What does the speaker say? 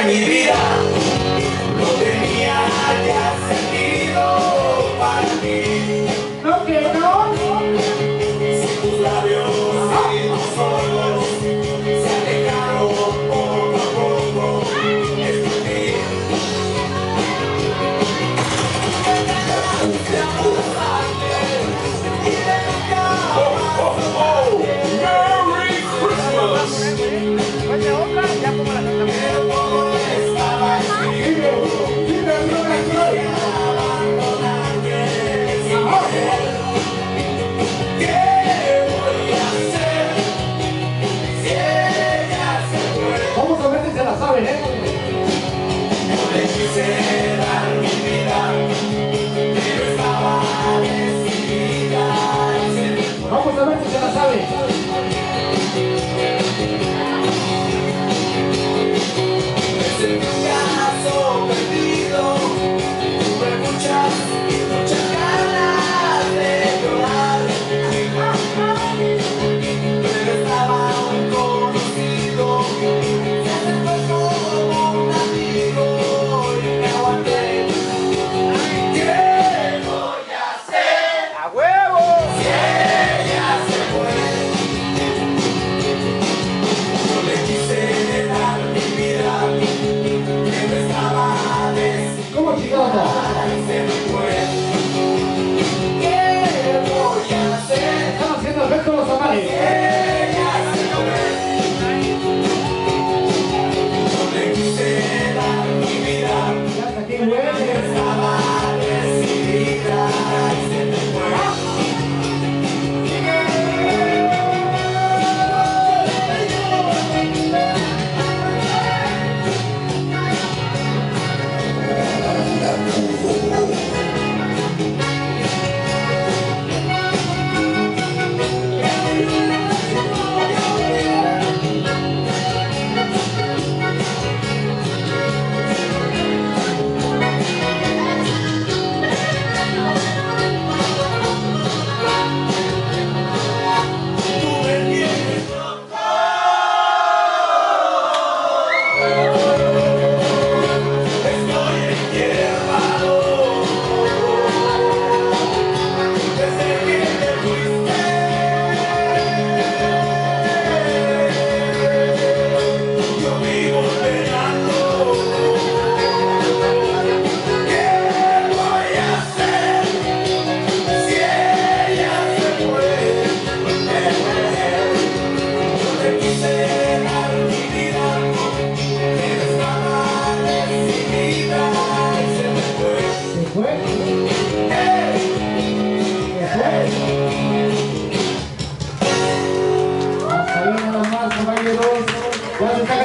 de mi vida no tenía ya sentido para mí. No, que no. Si tus labios y tus ojos se alejaron poco a poco, es por ti. Oye, otra, ya como la canta. Vamos a ver si se la saben, ¿eh? No le quise dar mi vida, pero estaba decidida. Vamos a ver si se la saben. Desde un caso perdido, tuve muchas ganas de llorar, pero estaba un conocido, se acercó como un amigo y me aguanté. ¿Qué voy a hacer? ¡A huevo! Si ella se fue, no le quise dar mi vida, pero estaba decidida ¿Cómo chingada? y se me fue. ¿Qué voy a hacer? Están haciendo efecto los tamales. Ella se fue, no le quise dar mi vida, Ya está aquí, pero güey. estaba decidida y se me fue. Tú me tienes loco. Estoy enhierbado desde que te fuiste. Yo vivo penando. ¿Qué voy a hacer si ella se fue? Yo le quise dar mi vida, pero estaba decidida y se me fue. ¿Se fue? ¡Hey! ¿Se fue? Hasta ahí nada más, compañeros. Ya se está